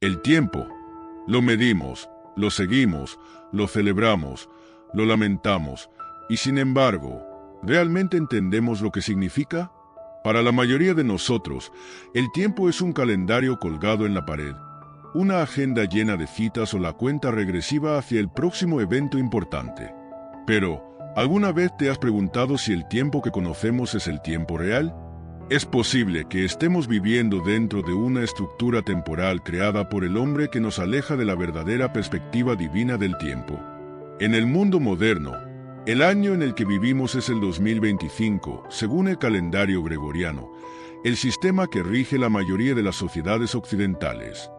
El tiempo. Lo medimos, lo seguimos, lo celebramos, lo lamentamos, y sin embargo, ¿realmente entendemos lo que significa? Para la mayoría de nosotros, el tiempo es un calendario colgado en la pared, una agenda llena de citas o la cuenta regresiva hacia el próximo evento importante. Pero, ¿alguna vez te has preguntado si el tiempo que conocemos es el tiempo real? Es posible que estemos viviendo dentro de una estructura temporal creada por el hombre que nos aleja de la verdadera perspectiva divina del tiempo. En el mundo moderno, el año en el que vivimos es el 2025, según el calendario gregoriano, el sistema que rige la mayoría de las sociedades occidentales.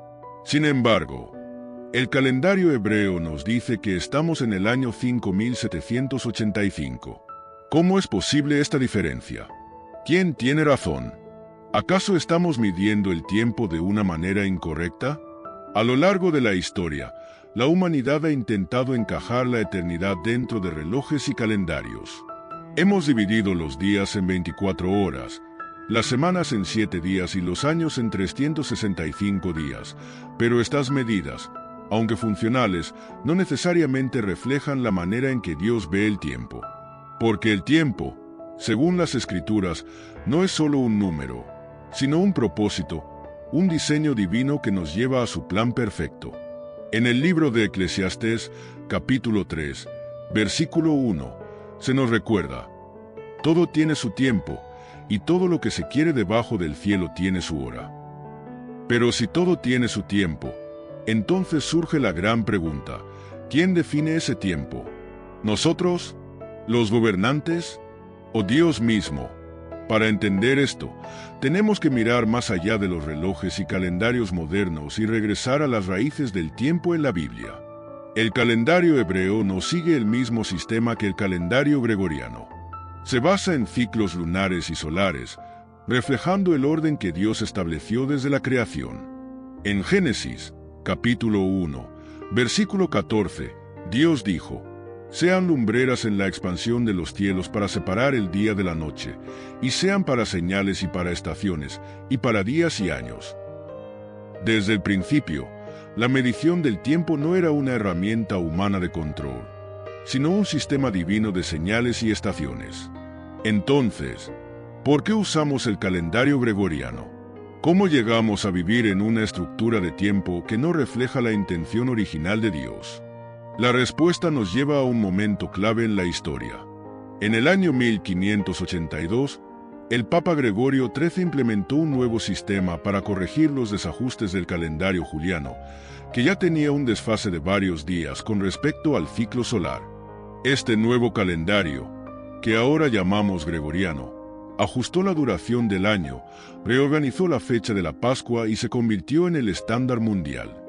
Sin embargo, el calendario hebreo nos dice que estamos en el año 5785. ¿Cómo es posible esta diferencia? ¿Quién tiene razón? ¿Acaso estamos midiendo el tiempo de una manera incorrecta? A lo largo de la historia, la humanidad ha intentado encajar la eternidad dentro de relojes y calendarios. Hemos dividido los días en 24 horas, las semanas en 7 días y los años en 365 días, pero estas medidas, aunque funcionales, no necesariamente reflejan la manera en que Dios ve el tiempo. Porque el tiempo, según las Escrituras, no es solo un número, sino un propósito, un diseño divino que nos lleva a su plan perfecto. En el libro de Eclesiastés, capítulo 3, versículo 1, se nos recuerda: todo tiene su tiempo, y todo lo que se quiere debajo del cielo tiene su hora. Pero si todo tiene su tiempo, entonces surge la gran pregunta: ¿quién define ese tiempo? ¿Nosotros? ¿Los gobernantes? ¿O Dios mismo? Para entender esto, tenemos que mirar más allá de los relojes y calendarios modernos y regresar a las raíces del tiempo en la Biblia. El calendario hebreo no sigue el mismo sistema que el calendario gregoriano. Se basa en ciclos lunares y solares, reflejando el orden que Dios estableció desde la creación. En Génesis, capítulo 1, versículo 14, Dios dijo: sean lumbreras en la expansión de los cielos para separar el día de la noche, y sean para señales y para estaciones, y para días y años. Desde el principio, la medición del tiempo no era una herramienta humana de control, sino un sistema divino de señales y estaciones. Entonces, ¿por qué usamos el calendario gregoriano? ¿Cómo llegamos a vivir en una estructura de tiempo que no refleja la intención original de Dios? La respuesta nos lleva a un momento clave en la historia. En el año 1582, el Papa Gregorio XIII implementó un nuevo sistema para corregir los desajustes del calendario juliano, que ya tenía un desfase de varios días con respecto al ciclo solar. Este nuevo calendario, que ahora llamamos gregoriano, ajustó la duración del año, reorganizó la fecha de la Pascua y se convirtió en el estándar mundial.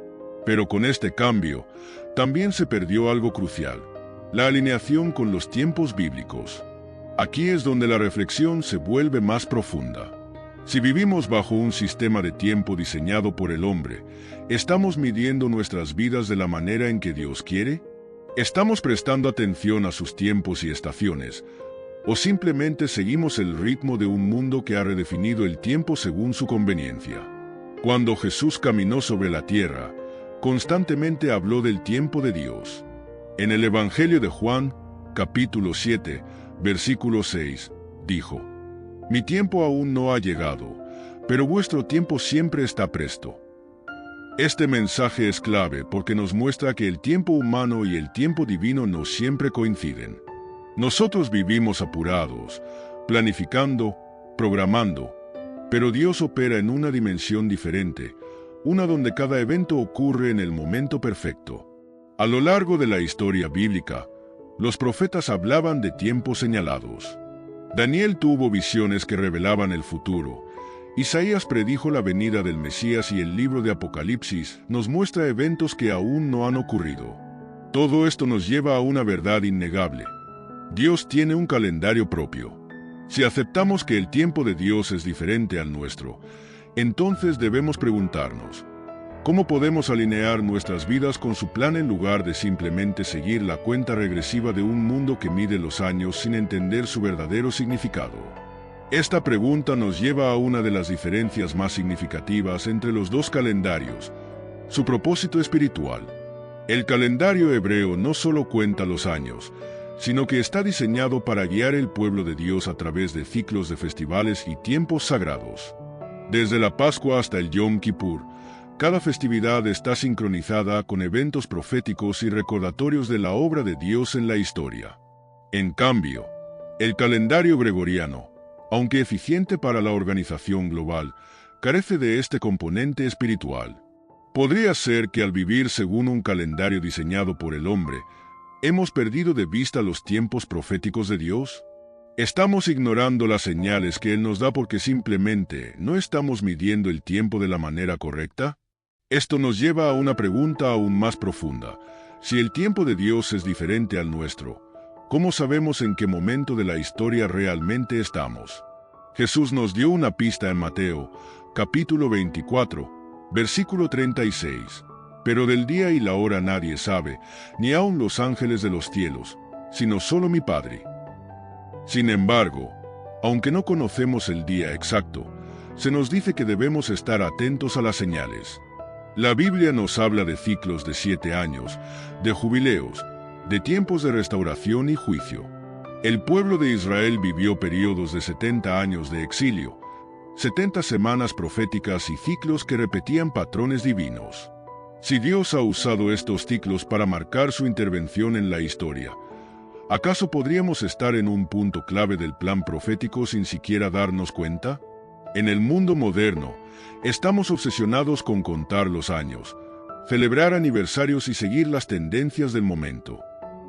Pero con este cambio, también se perdió algo crucial: la alineación con los tiempos bíblicos. Aquí es donde la reflexión se vuelve más profunda. Si vivimos bajo un sistema de tiempo diseñado por el hombre, ¿estamos midiendo nuestras vidas de la manera en que Dios quiere? ¿Estamos prestando atención a sus tiempos y estaciones? ¿O simplemente seguimos el ritmo de un mundo que ha redefinido el tiempo según su conveniencia? Cuando Jesús caminó sobre la tierra, constantemente habló del tiempo de Dios. En el Evangelio de Juan, capítulo 7, versículo 6, dijo: mi tiempo aún no ha llegado, pero vuestro tiempo siempre está presto. Este mensaje es clave porque nos muestra que el tiempo humano y el tiempo divino no siempre coinciden. Nosotros vivimos apurados, planificando, programando, pero Dios opera en una dimensión diferente, una donde cada evento ocurre en el momento perfecto. A lo largo de la historia bíblica, los profetas hablaban de tiempos señalados. Daniel tuvo visiones que revelaban el futuro. Isaías predijo la venida del Mesías y el libro de Apocalipsis nos muestra eventos que aún no han ocurrido. Todo esto nos lleva a una verdad innegable: Dios tiene un calendario propio. Si aceptamos que el tiempo de Dios es diferente al nuestro, entonces debemos preguntarnos: ¿cómo podemos alinear nuestras vidas con su plan en lugar de simplemente seguir la cuenta regresiva de un mundo que mide los años sin entender su verdadero significado? Esta pregunta nos lleva a una de las diferencias más significativas entre los dos calendarios, Su propósito espiritual. El calendario hebreo no solo cuenta los años, sino que está diseñado para guiar el pueblo de Dios a través de ciclos de festivales y tiempos sagrados. Desde la Pascua hasta el Yom Kippur, cada festividad está sincronizada con eventos proféticos y recordatorios de la obra de Dios en la historia. En cambio, el calendario gregoriano, aunque eficiente para la organización global, carece de este componente espiritual. Podría ser que al vivir según un calendario diseñado por el hombre, ¿hemos perdido de vista los tiempos proféticos de Dios? ¿Estamos ignorando las señales que Él nos da porque simplemente no estamos midiendo el tiempo de la manera correcta? Esto nos lleva a una pregunta aún más profunda. Si el tiempo de Dios es diferente al nuestro, ¿cómo sabemos en qué momento de la historia realmente estamos? Jesús nos dio una pista en Mateo, capítulo 24, versículo 36. Pero del día y la hora nadie sabe, ni aun los ángeles de los cielos, sino solo mi Padre. Sin embargo, aunque no conocemos el día exacto, se nos dice que debemos estar atentos a las señales. La Biblia nos habla de ciclos de 7 años, de jubileos, de tiempos de restauración y juicio. El pueblo de Israel vivió periodos de 70 años de exilio, 70 semanas proféticas y ciclos que repetían patrones divinos. Si Dios ha usado estos ciclos para marcar su intervención en la historia, ¿acaso podríamos estar en un punto clave del plan profético sin siquiera darnos cuenta? En el mundo moderno, estamos obsesionados con contar los años, celebrar aniversarios y seguir las tendencias del momento.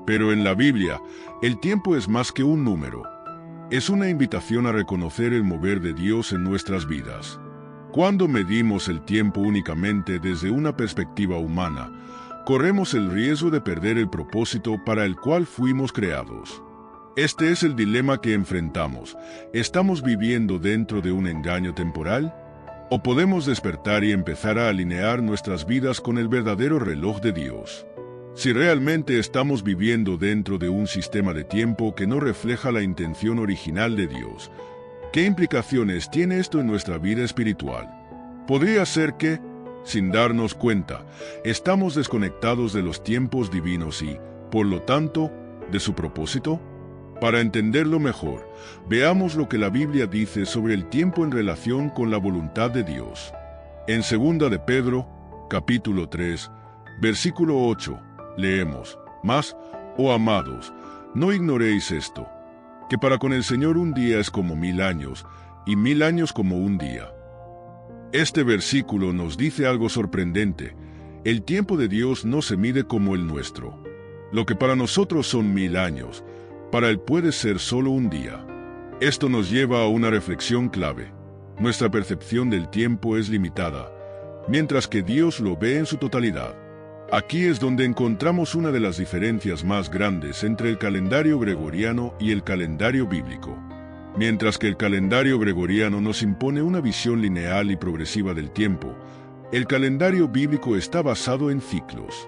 Pero en la Biblia, el tiempo es más que un número. Es una invitación a reconocer el mover de Dios en nuestras vidas. Cuando medimos el tiempo únicamente desde una perspectiva humana, corremos el riesgo de perder el propósito para el cual fuimos creados. Este es el dilema que enfrentamos. ¿Estamos viviendo dentro de un engaño temporal? ¿O podemos despertar y empezar a alinear nuestras vidas con el verdadero reloj de Dios? Si realmente estamos viviendo dentro de un sistema de tiempo que no refleja la intención original de Dios, ¿qué implicaciones tiene esto en nuestra vida espiritual? Podría ser que, sin darnos cuenta, estamos desconectados de los tiempos divinos y, por lo tanto, de su propósito. Para entenderlo mejor, veamos lo que la Biblia dice sobre el tiempo en relación con la voluntad de Dios. En 2 de Pedro, capítulo 3, versículo 8, leemos: Mas, oh amados, no ignoréis esto, que para con el Señor un día es como 1000 años, y 1000 años como un día. Este versículo nos dice algo sorprendente. El tiempo de Dios no se mide como el nuestro. Lo que para nosotros son 1000 años, para Él puede ser solo un día. Esto nos lleva a una reflexión clave. Nuestra percepción del tiempo es limitada, mientras que Dios lo ve en su totalidad. Aquí es donde encontramos una de las diferencias más grandes entre el calendario gregoriano y el calendario bíblico. Mientras que el calendario gregoriano nos impone una visión lineal y progresiva del tiempo, el calendario bíblico está basado en ciclos.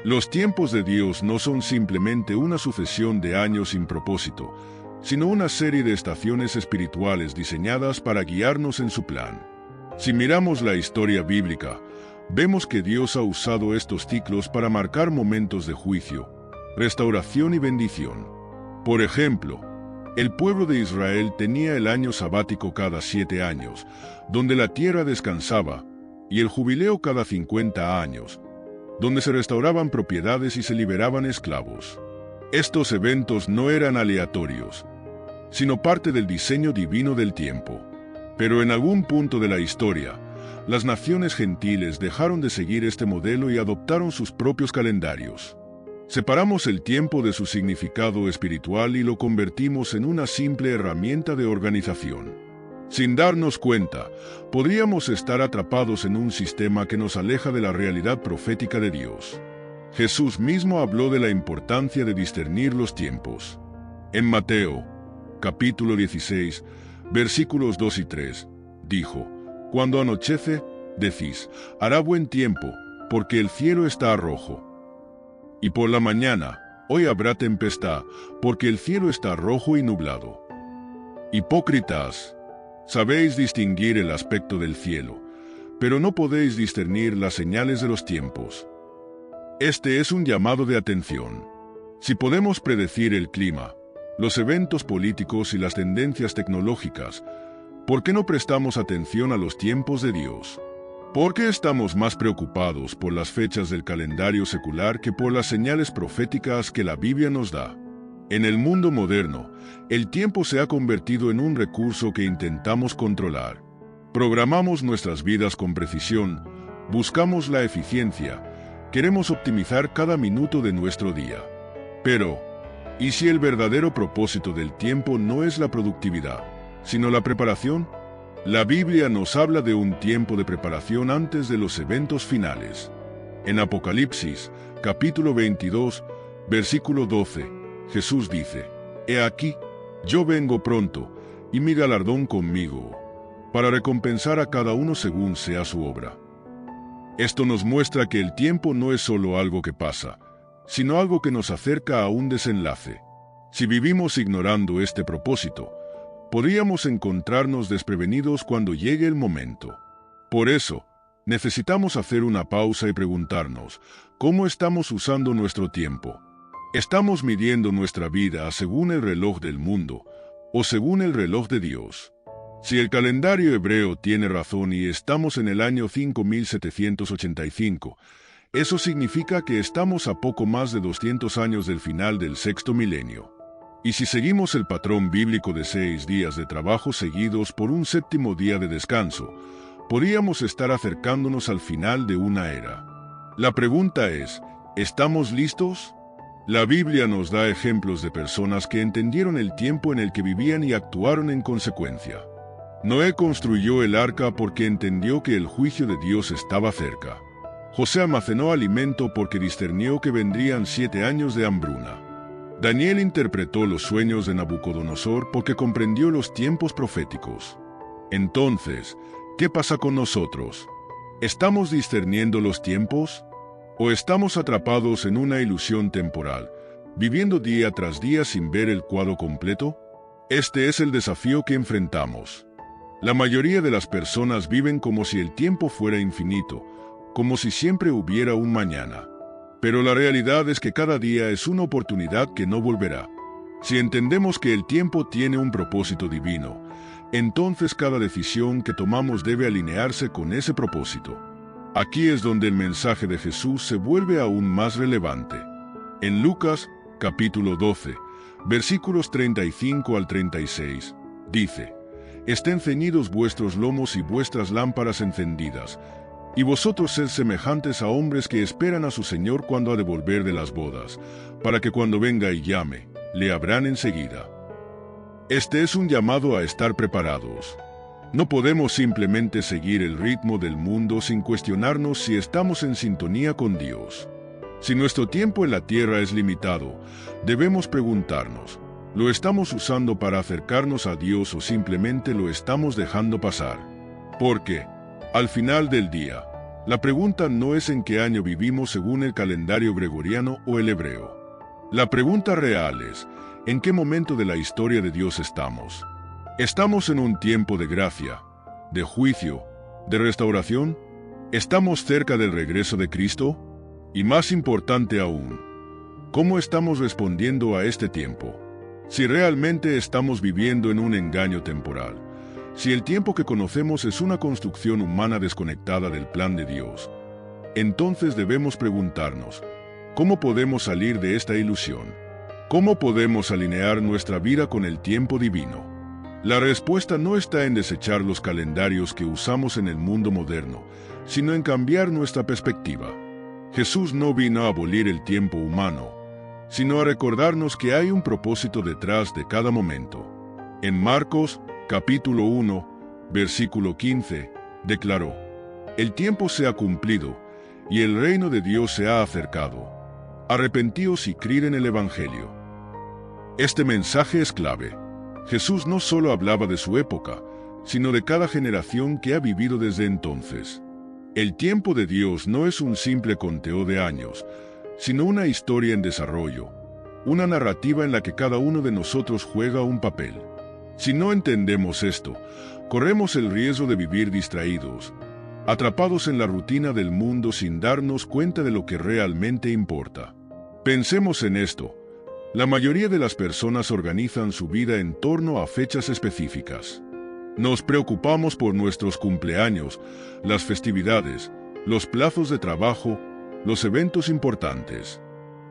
Los tiempos de Dios no son simplemente una sucesión de años sin propósito, sino una serie de estaciones espirituales diseñadas para guiarnos en su plan. Si miramos la historia bíblica, vemos que Dios ha usado estos ciclos para marcar momentos de juicio, restauración y bendición. Por ejemplo, el pueblo de Israel tenía el año sabático cada 7 años, donde la tierra descansaba, y el jubileo cada 50 años, donde se restauraban propiedades y se liberaban esclavos. Estos eventos no eran aleatorios, sino parte del diseño divino del tiempo. Pero en algún punto de la historia, las naciones gentiles dejaron de seguir este modelo y adoptaron sus propios calendarios. Separamos el tiempo de su significado espiritual y lo convertimos en una simple herramienta de organización. Sin darnos cuenta, podríamos estar atrapados en un sistema que nos aleja de la realidad profética de Dios. Jesús mismo habló de la importancia de discernir los tiempos. En Mateo, capítulo 16, versículos 2 y 3, dijo: Cuando anochece, decís, hará buen tiempo, porque el cielo está rojo. Y por la mañana, hoy habrá tempestad, porque el cielo está rojo y nublado. Hipócritas, sabéis distinguir el aspecto del cielo, pero no podéis discernir las señales de los tiempos. Este es un llamado de atención. Si podemos predecir el clima, los eventos políticos y las tendencias tecnológicas, ¿por qué no prestamos atención a los tiempos de Dios? ¿Por qué estamos más preocupados por las fechas del calendario secular que por las señales proféticas que la Biblia nos da? En el mundo moderno, el tiempo se ha convertido en un recurso que intentamos controlar. Programamos nuestras vidas con precisión, buscamos la eficiencia, queremos optimizar cada minuto de nuestro día. Pero, ¿y si el verdadero propósito del tiempo no es la productividad, sino la preparación? La Biblia nos habla de un tiempo de preparación antes de los eventos finales. En Apocalipsis, capítulo 22, versículo 12, Jesús dice: «He aquí, yo vengo pronto, y mi galardón conmigo, para recompensar a cada uno según sea su obra». Esto nos muestra que el tiempo no es solo algo que pasa, sino algo que nos acerca a un desenlace. Si vivimos ignorando este propósito, podríamos encontrarnos desprevenidos cuando llegue el momento. Por eso, necesitamos hacer una pausa y preguntarnos, ¿cómo estamos usando nuestro tiempo? ¿Estamos midiendo nuestra vida según el reloj del mundo o según el reloj de Dios? Si el calendario hebreo tiene razón y estamos en el año 5785, eso significa que estamos a poco más de 200 años del final del sexto milenio. Y si seguimos el patrón bíblico de 6 días de trabajo seguidos por un séptimo día de descanso, podríamos estar acercándonos al final de una era. La pregunta es, ¿estamos listos? La Biblia nos da ejemplos de personas que entendieron el tiempo en el que vivían y actuaron en consecuencia. Noé construyó el arca porque entendió que el juicio de Dios estaba cerca. José almacenó alimento porque discernió que vendrían 7 años de hambruna. Daniel interpretó los sueños de Nabucodonosor porque comprendió los tiempos proféticos. Entonces, ¿qué pasa con nosotros? ¿Estamos discerniendo los tiempos? ¿O estamos atrapados en una ilusión temporal, viviendo día tras día sin ver el cuadro completo? Este es el desafío que enfrentamos. La mayoría de las personas viven como si el tiempo fuera infinito, como si siempre hubiera un mañana. Pero la realidad es que cada día es una oportunidad que no volverá. Si entendemos que el tiempo tiene un propósito divino, entonces cada decisión que tomamos debe alinearse con ese propósito. Aquí es donde el mensaje de Jesús se vuelve aún más relevante. En Lucas, capítulo 12, versículos 35 al 36, dice: «Estén ceñidos vuestros lomos y vuestras lámparas encendidas, y vosotros sed semejantes a hombres que esperan a su Señor cuando ha de volver de las bodas, para que cuando venga y llame, le abran enseguida». Este es un llamado a estar preparados. No podemos simplemente seguir el ritmo del mundo sin cuestionarnos si estamos en sintonía con Dios. Si nuestro tiempo en la tierra es limitado, debemos preguntarnos, ¿lo estamos usando para acercarnos a Dios o simplemente lo estamos dejando pasar? Porque, al final del día, la pregunta no es en qué año vivimos según el calendario gregoriano o el hebreo. La pregunta real es, ¿en qué momento de la historia de Dios estamos? ¿Estamos en un tiempo de gracia, de juicio, de restauración? ¿Estamos cerca del regreso de Cristo? Y más importante aún, ¿cómo estamos respondiendo a este tiempo? Si realmente estamos viviendo en un engaño temporal, si el tiempo que conocemos es una construcción humana desconectada del plan de Dios, entonces debemos preguntarnos, ¿cómo podemos salir de esta ilusión? ¿Cómo podemos alinear nuestra vida con el tiempo divino? La respuesta no está en desechar los calendarios que usamos en el mundo moderno, sino en cambiar nuestra perspectiva. Jesús no vino a abolir el tiempo humano, sino a recordarnos que hay un propósito detrás de cada momento. En Marcos, capítulo 1, versículo 15, declaró: «El tiempo se ha cumplido, y el reino de Dios se ha acercado. Arrepentíos y creed en el Evangelio». Este mensaje es clave. Jesús no solo hablaba de su época, sino de cada generación que ha vivido desde entonces. El tiempo de Dios no es un simple conteo de años, sino una historia en desarrollo, una narrativa en la que cada uno de nosotros juega un papel. Si no entendemos esto, corremos el riesgo de vivir distraídos, atrapados en la rutina del mundo sin darnos cuenta de lo que realmente importa. Pensemos en esto. La mayoría de las personas organizan su vida en torno a fechas específicas. Nos preocupamos por nuestros cumpleaños, las festividades, los plazos de trabajo, los eventos importantes.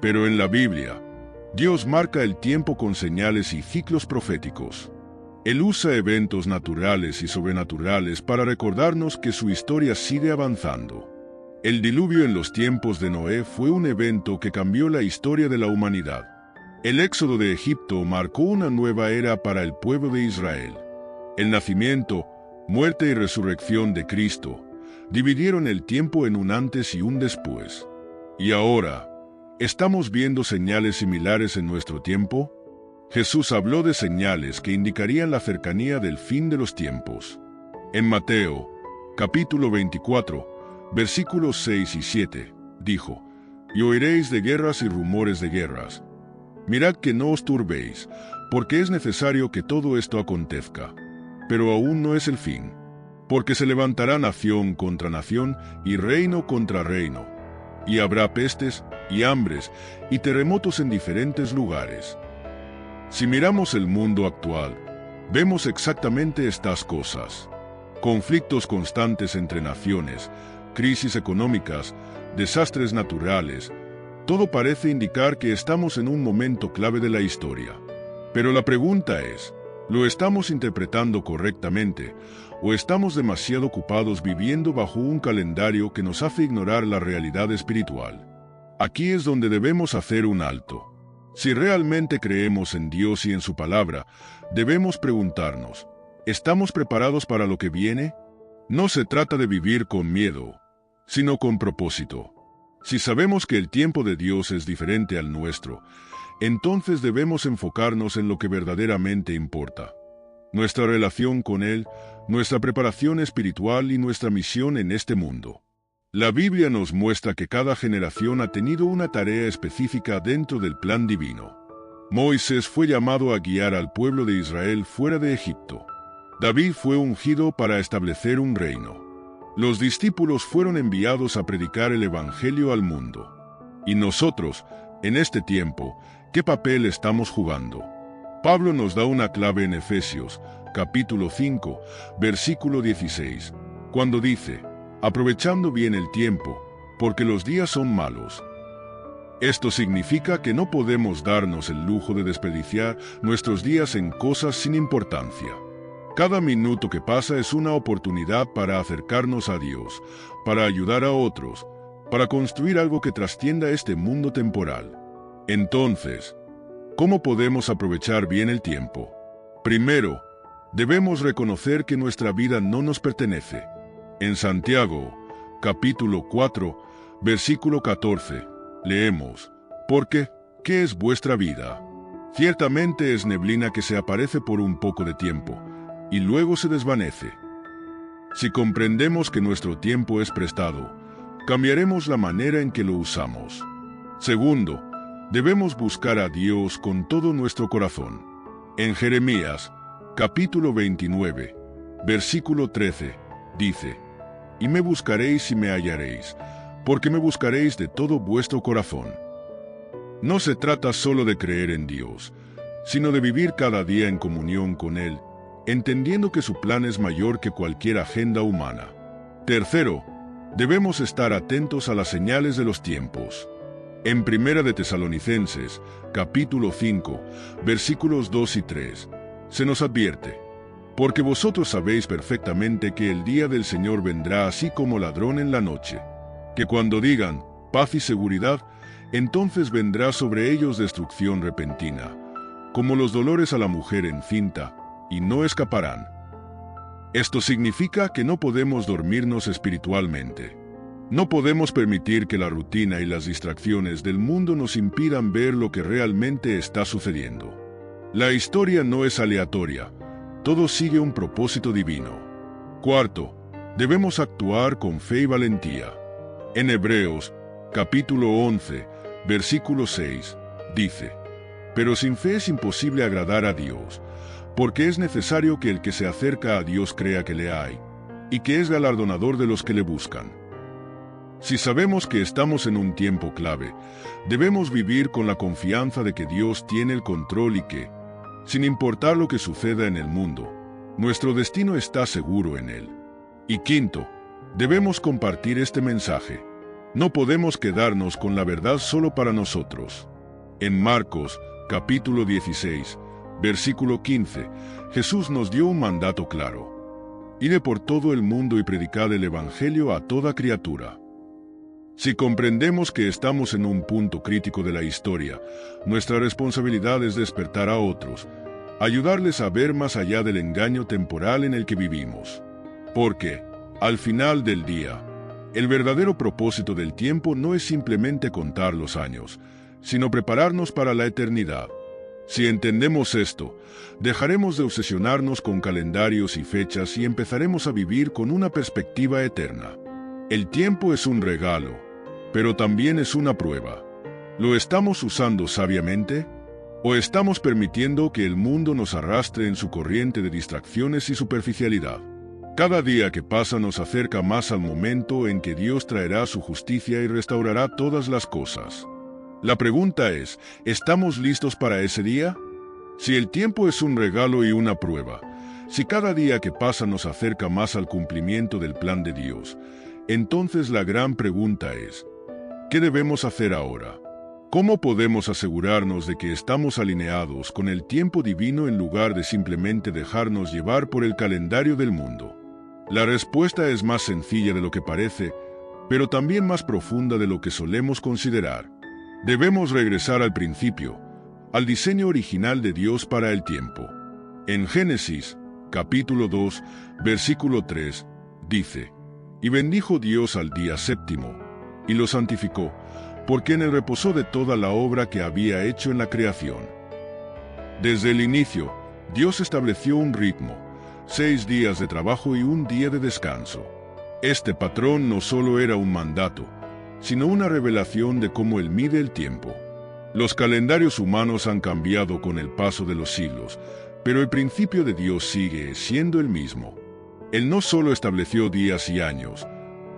Pero en la Biblia, Dios marca el tiempo con señales y ciclos proféticos. Él usa eventos naturales y sobrenaturales para recordarnos que su historia sigue avanzando. El diluvio en los tiempos de Noé fue un evento que cambió la historia de la humanidad. El éxodo de Egipto marcó una nueva era para el pueblo de Israel. El nacimiento, muerte y resurrección de Cristo dividieron el tiempo en un antes y un después. ¿Y ahora, estamos viendo señales similares en nuestro tiempo? Jesús habló de señales que indicarían la cercanía del fin de los tiempos. En Mateo, capítulo 24, versículos 6 y 7, dijo: «Y oiréis de guerras y rumores de guerras. Mirad que no os turbéis, porque es necesario que todo esto acontezca. Pero aún no es el fin, porque se levantará nación contra nación y reino contra reino, y habrá pestes y hambres y terremotos en diferentes lugares». Si miramos el mundo actual, vemos exactamente estas cosas. Conflictos constantes entre naciones, crisis económicas, desastres naturales. Todo parece indicar que estamos en un momento clave de la historia. Pero la pregunta es, ¿lo estamos interpretando correctamente o estamos demasiado ocupados viviendo bajo un calendario que nos hace ignorar la realidad espiritual? Aquí es donde debemos hacer un alto. Si realmente creemos en Dios y en su palabra, debemos preguntarnos, ¿estamos preparados para lo que viene? No se trata de vivir con miedo, sino con propósito. Si sabemos que el tiempo de Dios es diferente al nuestro, entonces debemos enfocarnos en lo que verdaderamente importa: nuestra relación con Él, nuestra preparación espiritual y nuestra misión en este mundo. La Biblia nos muestra que cada generación ha tenido una tarea específica dentro del plan divino. Moisés fue llamado a guiar al pueblo de Israel fuera de Egipto. David fue ungido para establecer un reino. Los discípulos fueron enviados a predicar el Evangelio al mundo. Y nosotros, en este tiempo, ¿qué papel estamos jugando? Pablo nos da una clave en Efesios, capítulo 5, versículo 16, cuando dice: «Aprovechando bien el tiempo, porque los días son malos». Esto significa que no podemos darnos el lujo de desperdiciar nuestros días en cosas sin importancia. Cada minuto que pasa es una oportunidad para acercarnos a Dios, para ayudar a otros, para construir algo que trascienda este mundo temporal. Entonces, ¿cómo podemos aprovechar bien el tiempo? Primero, debemos reconocer que nuestra vida no nos pertenece. En Santiago, capítulo 4, versículo 14, leemos: «Porque, ¿qué es vuestra vida? Ciertamente es neblina que se aparece por un poco de tiempo, y luego se desvanece». Si comprendemos que nuestro tiempo es prestado, cambiaremos la manera en que lo usamos. Segundo, debemos buscar a Dios con todo nuestro corazón. En Jeremías, capítulo 29, versículo 13, dice: «Y me buscaréis y me hallaréis, porque me buscaréis de todo vuestro corazón». No se trata solo de creer en Dios, sino de vivir cada día en comunión con Él, entendiendo que su plan es mayor que cualquier agenda humana. Tercero, debemos estar atentos a las señales de los tiempos. En Primera de Tesalonicenses, capítulo 5, versículos 2 y 3, se nos advierte: «Porque vosotros sabéis perfectamente que el día del Señor vendrá así como ladrón en la noche, que cuando digan paz y seguridad, entonces vendrá sobre ellos destrucción repentina, como los dolores a la mujer encinta, y no escaparán». Esto significa que no podemos dormirnos espiritualmente. No podemos permitir que la rutina y las distracciones del mundo nos impidan ver lo que realmente está sucediendo. La historia no es aleatoria. Todo sigue un propósito divino. Cuarto, debemos actuar con fe y valentía. En Hebreos, capítulo 11, versículo 6, dice: «Pero sin fe es imposible agradar a Dios, porque es necesario que el que se acerca a Dios crea que le hay, y que es galardonador de los que le buscan. Si sabemos que estamos en un tiempo clave, debemos vivir con la confianza de que Dios tiene el control y que, sin importar lo que suceda en el mundo, nuestro destino está seguro en Él. Y quinto, debemos compartir este mensaje. No podemos quedarnos con la verdad solo para nosotros. En Marcos, capítulo 16, versículo 15, Jesús nos dio un mandato claro. Id por todo el mundo y predicad el Evangelio a toda criatura. Si comprendemos que estamos en un punto crítico de la historia, nuestra responsabilidad es despertar a otros, ayudarles a ver más allá del engaño temporal en el que vivimos. Porque, al final del día, el verdadero propósito del tiempo no es simplemente contar los años, sino prepararnos para la eternidad. Si entendemos esto, dejaremos de obsesionarnos con calendarios y fechas y empezaremos a vivir con una perspectiva eterna. El tiempo es un regalo, pero también es una prueba. ¿Lo estamos usando sabiamente? ¿O estamos permitiendo que el mundo nos arrastre en su corriente de distracciones y superficialidad? Cada día que pasa nos acerca más al momento en que Dios traerá su justicia y restaurará todas las cosas. La pregunta es, ¿estamos listos para ese día? Si el tiempo es un regalo y una prueba, si cada día que pasa nos acerca más al cumplimiento del plan de Dios, entonces la gran pregunta es, ¿qué debemos hacer ahora? ¿Cómo podemos asegurarnos de que estamos alineados con el tiempo divino en lugar de simplemente dejarnos llevar por el calendario del mundo? La respuesta es más sencilla de lo que parece, pero también más profunda de lo que solemos considerar. Debemos regresar al principio, al diseño original de Dios para el tiempo. En Génesis, capítulo 2, versículo 3, dice: «Y bendijo Dios al día séptimo, y lo santificó, porque en él reposó de toda la obra que había hecho en la creación». Desde el inicio, Dios estableció un ritmo, 6 días de trabajo y un día de descanso. Este patrón no solo era un mandato, sino una revelación de cómo Él mide el tiempo. Los calendarios humanos han cambiado con el paso de los siglos, pero el principio de Dios sigue siendo el mismo. Él no solo estableció días y años,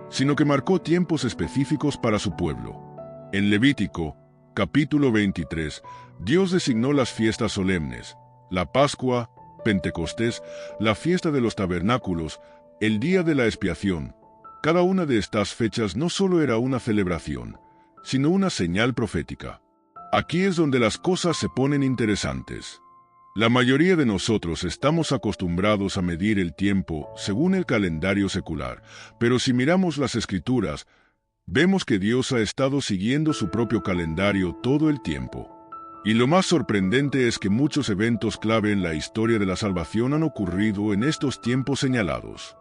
sino que marcó tiempos específicos para su pueblo. En Levítico, capítulo 23, Dios designó las fiestas solemnes, la Pascua, Pentecostés, la fiesta de los tabernáculos, el día de la expiación. Cada una de estas fechas no solo era una celebración, sino una señal profética. Aquí es donde las cosas se ponen interesantes. La mayoría de nosotros estamos acostumbrados a medir el tiempo según el calendario secular, pero si miramos las Escrituras, vemos que Dios ha estado siguiendo su propio calendario todo el tiempo. Y lo más sorprendente es que muchos eventos clave en la historia de la salvación han ocurrido en estos tiempos señalados.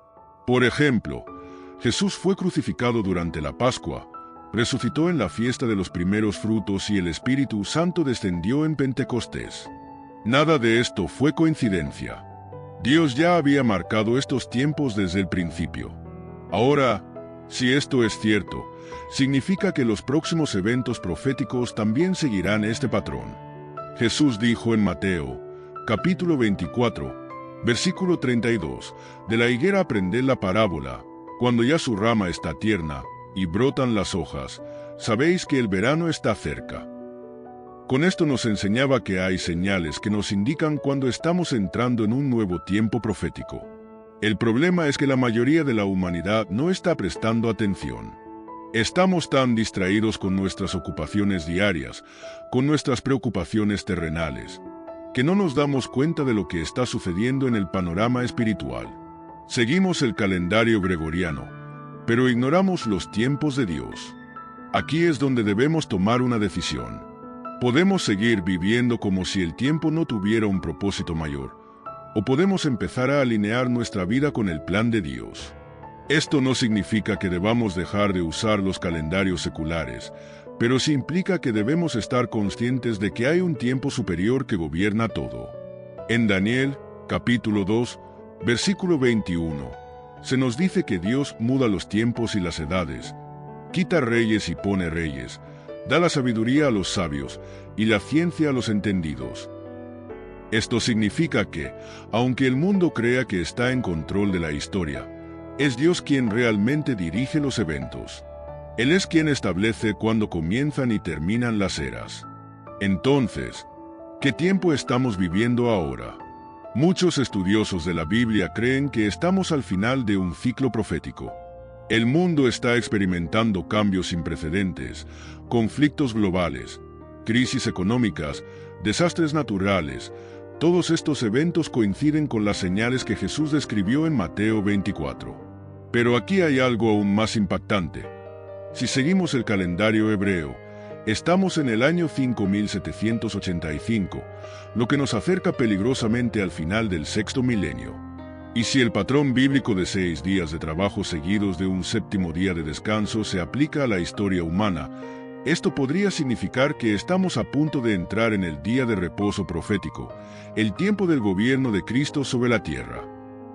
Por ejemplo, Jesús fue crucificado durante la Pascua, resucitó en la fiesta de los primeros frutos y el Espíritu Santo descendió en Pentecostés. Nada de esto fue coincidencia. Dios ya había marcado estos tiempos desde el principio. Ahora, si esto es cierto, significa que los próximos eventos proféticos también seguirán este patrón. Jesús dijo en Mateo, capítulo 24, versículo 32, «De la higuera aprended la parábola, cuando ya su rama está tierna y brotan las hojas, sabéis que el verano está cerca». Con esto nos enseñaba que hay señales que nos indican cuando estamos entrando en un nuevo tiempo profético. El problema es que la mayoría de la humanidad no está prestando atención. Estamos tan distraídos con nuestras ocupaciones diarias, con nuestras preocupaciones terrenales, que no nos damos cuenta de lo que está sucediendo en el panorama espiritual. Seguimos el calendario gregoriano, pero ignoramos los tiempos de Dios. Aquí es donde debemos tomar una decisión. Podemos seguir viviendo como si el tiempo no tuviera un propósito mayor, o podemos empezar a alinear nuestra vida con el plan de Dios. Esto no significa que debamos dejar de usar los calendarios seculares, pero sí implica que debemos estar conscientes de que hay un tiempo superior que gobierna todo. En Daniel, capítulo 2, versículo 21, se nos dice que Dios muda los tiempos y las edades, quita reyes y pone reyes, da la sabiduría a los sabios y la ciencia a los entendidos. Esto significa que, aunque el mundo crea que está en control de la historia, Es Dios quien realmente dirige los eventos. Él es quien establece cuándo comienzan y terminan las eras. Entonces, ¿qué tiempo estamos viviendo ahora? Muchos estudiosos de la Biblia creen que estamos al final de un ciclo profético. El mundo está experimentando cambios sin precedentes, conflictos globales, crisis económicas, desastres naturales. Todos estos eventos coinciden con las señales que Jesús describió en Mateo 24. Pero aquí hay algo aún más impactante. Si seguimos el calendario hebreo, estamos en el año 5785, lo que nos acerca peligrosamente al final del sexto milenio. Y si el patrón bíblico de 6 días de trabajo seguidos de un séptimo día de descanso se aplica a la historia humana, esto podría significar que estamos a punto de entrar en el día de reposo profético, el tiempo del gobierno de Cristo sobre la tierra.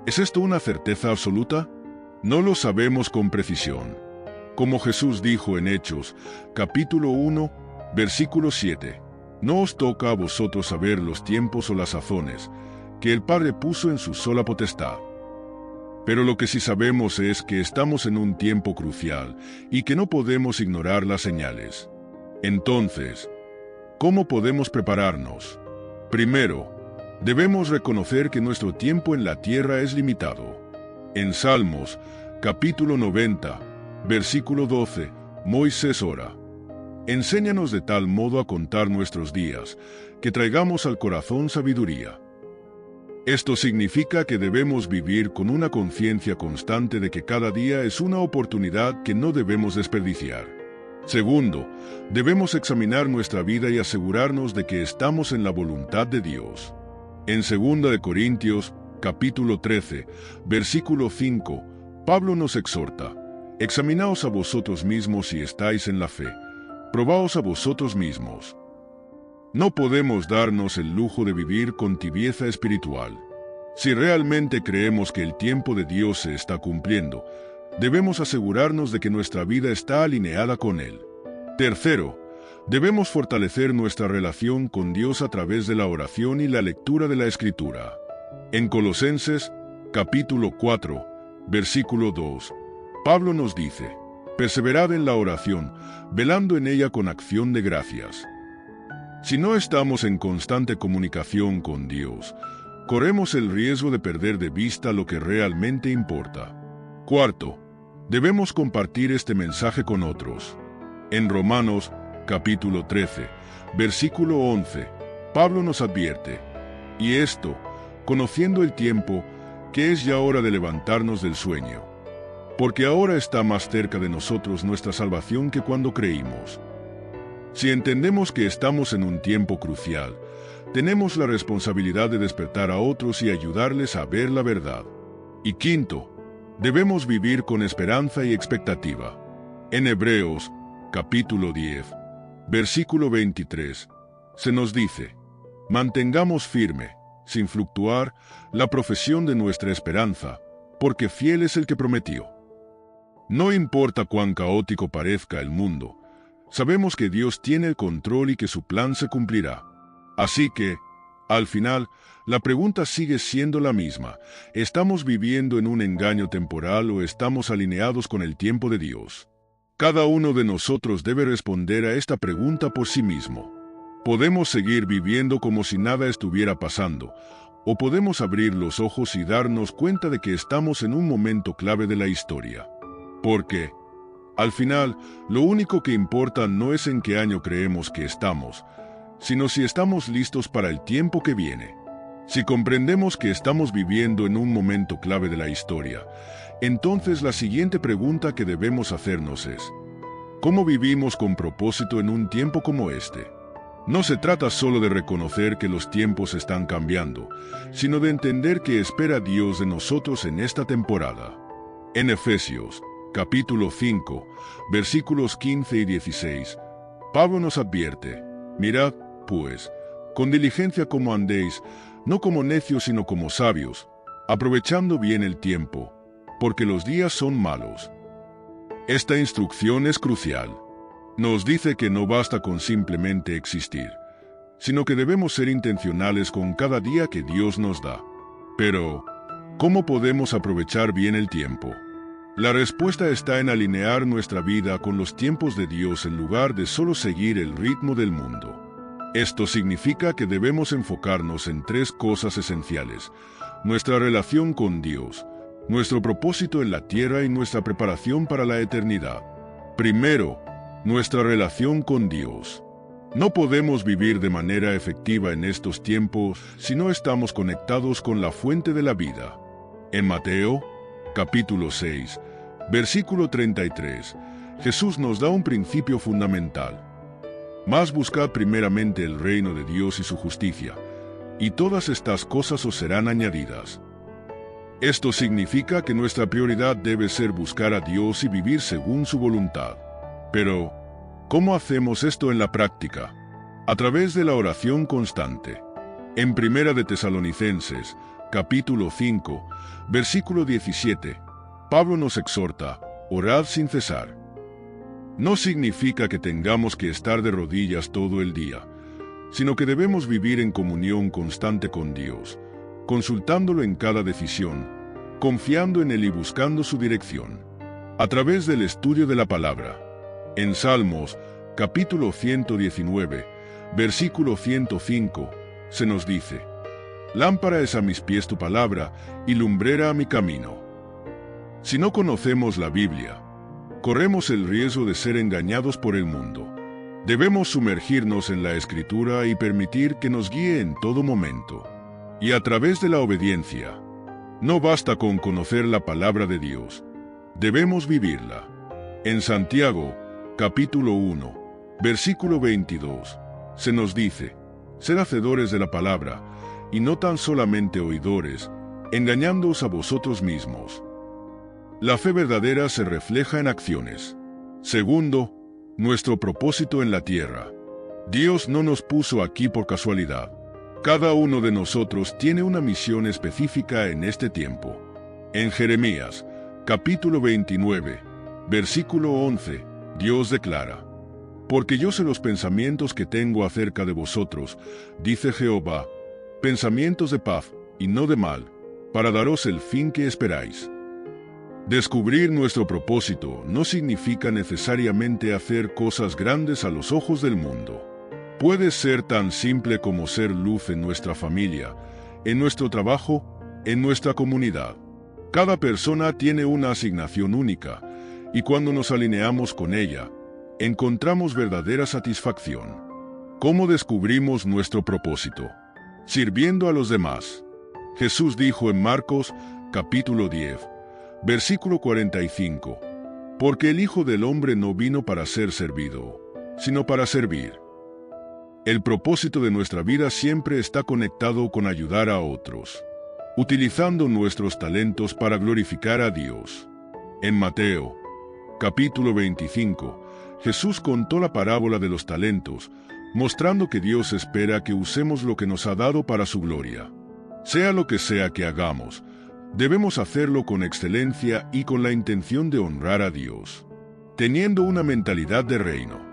¿Es esto una certeza absoluta? No lo sabemos con precisión. Como Jesús dijo en Hechos, capítulo 1, versículo 7, «No os toca a vosotros saber los tiempos o las sazones, que el Padre puso en su sola potestad». Pero lo que sí sabemos es que estamos en un tiempo crucial y que no podemos ignorar las señales. Entonces, ¿cómo podemos prepararnos? Primero, debemos reconocer que nuestro tiempo en la tierra es limitado. En Salmos, capítulo 90, versículo 12, Moisés ora: «Enséñanos de tal modo a contar nuestros días, que traigamos al corazón sabiduría». Esto significa que debemos vivir con una conciencia constante de que cada día es una oportunidad que no debemos desperdiciar. Segundo, debemos examinar nuestra vida y asegurarnos de que estamos en la voluntad de Dios. En 2 Corintios, capítulo 13, versículo 5, Pablo nos exhorta: «Examinaos a vosotros mismos si estáis en la fe, probaos a vosotros mismos». No podemos darnos el lujo de vivir con tibieza espiritual. Si realmente creemos que el tiempo de Dios se está cumpliendo, debemos asegurarnos de que nuestra vida está alineada con Él. Tercero, debemos fortalecer nuestra relación con Dios a través de la oración y la lectura de la Escritura. En Colosenses, capítulo 4, versículo 2, Pablo nos dice: «Perseverad en la oración, velando en ella con acción de gracias». Si no estamos en constante comunicación con Dios, corremos el riesgo de perder de vista lo que realmente importa. Cuarto, debemos compartir este mensaje con otros. En Romanos, capítulo 13, versículo 11, Pablo nos advierte: «Y esto, conociendo el tiempo, que es ya hora de levantarnos del sueño, porque ahora está más cerca de nosotros nuestra salvación que cuando creímos». Si entendemos que estamos en un tiempo crucial, tenemos la responsabilidad de despertar a otros y ayudarles a ver la verdad. Y quinto, debemos vivir con esperanza y expectativa. En Hebreos, capítulo 10, versículo 23, se nos dice: «Mantengamos firme, sin fluctuar, la profesión de nuestra esperanza, porque fiel es el que prometió». No importa cuán caótico parezca el mundo, sabemos que Dios tiene el control y que su plan se cumplirá. Así que, al final, la pregunta sigue siendo la misma: ¿estamos viviendo en un engaño temporal o estamos alineados con el tiempo de Dios? Cada uno de nosotros debe responder a esta pregunta por sí mismo. Podemos seguir viviendo como si nada estuviera pasando, o podemos abrir los ojos y darnos cuenta de que estamos en un momento clave de la historia. Porque, al final, lo único que importa no es en qué año creemos que estamos, sino si estamos listos para el tiempo que viene. Si comprendemos que estamos viviendo en un momento clave de la historia, entonces la siguiente pregunta que debemos hacernos es: ¿cómo vivimos con propósito en un tiempo como este? No se trata solo de reconocer que los tiempos están cambiando, sino de entender qué espera Dios de nosotros en esta temporada. En Efesios, capítulo 5, versículos 15 y 16, Pablo nos advierte: «Mirad, pues, con diligencia cómo andéis, no como necios sino como sabios, aprovechando bien el tiempo, porque los días son malos». Esta instrucción es crucial. Nos dice que no basta con simplemente existir, sino que debemos ser intencionales con cada día que Dios nos da. Pero, ¿cómo podemos aprovechar bien el tiempo? La respuesta está en alinear nuestra vida con los tiempos de Dios en lugar de solo seguir el ritmo del mundo. Esto significa que debemos enfocarnos en tres cosas esenciales: nuestra relación con Dios, nuestro propósito en la tierra y nuestra preparación para la eternidad. Primero, nuestra relación con Dios. No podemos vivir de manera efectiva en estos tiempos si no estamos conectados con la fuente de la vida. En Mateo, capítulo 6, versículo 33, Jesús nos da un principio fundamental. Mas buscad primeramente el reino de Dios y su justicia, y todas estas cosas os serán añadidas. Esto significa que nuestra prioridad debe ser buscar a Dios y vivir según su voluntad. Pero, ¿cómo hacemos esto en la práctica? A través de la oración constante. En Primera de Tesalonicenses, capítulo 5, versículo 17, Pablo nos exhorta: orad sin cesar. No significa que tengamos que estar de rodillas todo el día, sino que debemos vivir en comunión constante con Dios, consultándolo en cada decisión, confiando en Él y buscando su dirección. A través del estudio de la palabra. En Salmos, capítulo 119, versículo 105, se nos dice: lámpara es a mis pies tu palabra y lumbrera a mi camino. Si no conocemos la Biblia, corremos el riesgo de ser engañados por el mundo. Debemos sumergirnos en la Escritura y permitir que nos guíe en todo momento. Y a través de la obediencia. No basta con conocer la palabra de Dios. Debemos vivirla. En Santiago, capítulo 1, versículo 22, se nos dice: sed hacedores de la palabra, y no tan solamente oidores, engañándoos a vosotros mismos. La fe verdadera se refleja en acciones. Segundo, nuestro propósito en la tierra. Dios no nos puso aquí por casualidad. Cada uno de nosotros tiene una misión específica en este tiempo. En Jeremías, capítulo 29, versículo 11, Dios declara: porque yo sé los pensamientos que tengo acerca de vosotros, dice Jehová, pensamientos de paz y no de mal, para daros el fin que esperáis. Descubrir nuestro propósito no significa necesariamente hacer cosas grandes a los ojos del mundo. Puede ser tan simple como ser luz en nuestra familia, en nuestro trabajo, en nuestra comunidad. Cada persona tiene una asignación única, y cuando nos alineamos con ella, encontramos verdadera satisfacción. ¿Cómo descubrimos nuestro propósito? Sirviendo a los demás. Jesús dijo en Marcos, capítulo 10, versículo 45, porque el Hijo del Hombre no vino para ser servido, sino para servir. El propósito de nuestra vida siempre está conectado con ayudar a otros, utilizando nuestros talentos para glorificar a Dios. En Mateo, capítulo 25, Jesús contó la parábola de los talentos, mostrando que Dios espera que usemos lo que nos ha dado para su gloria. Sea lo que sea que hagamos, debemos hacerlo con excelencia y con la intención de honrar a Dios, teniendo una mentalidad de reino.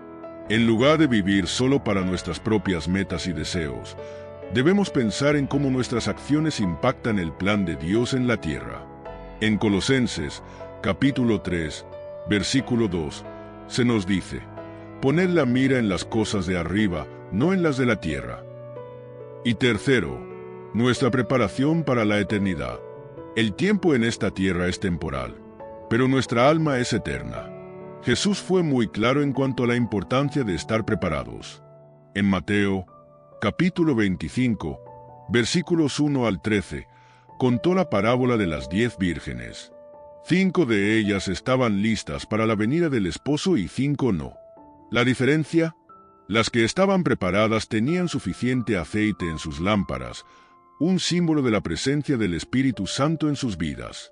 En lugar de vivir solo para nuestras propias metas y deseos, debemos pensar en cómo nuestras acciones impactan el plan de Dios en la tierra. En Colosenses, capítulo 3, versículo 2, se nos dice: poned la mira en las cosas de arriba, no en las de la tierra. Y tercero, nuestra preparación para la eternidad. El tiempo en esta tierra es temporal, pero nuestra alma es eterna. Jesús fue muy claro en cuanto a la importancia de estar preparados. En Mateo, capítulo 25, versículos 1 al 13, contó la parábola de las 10 vírgenes. 5 de ellas estaban listas para la venida del esposo y 5 no. ¿La diferencia? Las que estaban preparadas tenían suficiente aceite en sus lámparas, un símbolo de la presencia del Espíritu Santo en sus vidas.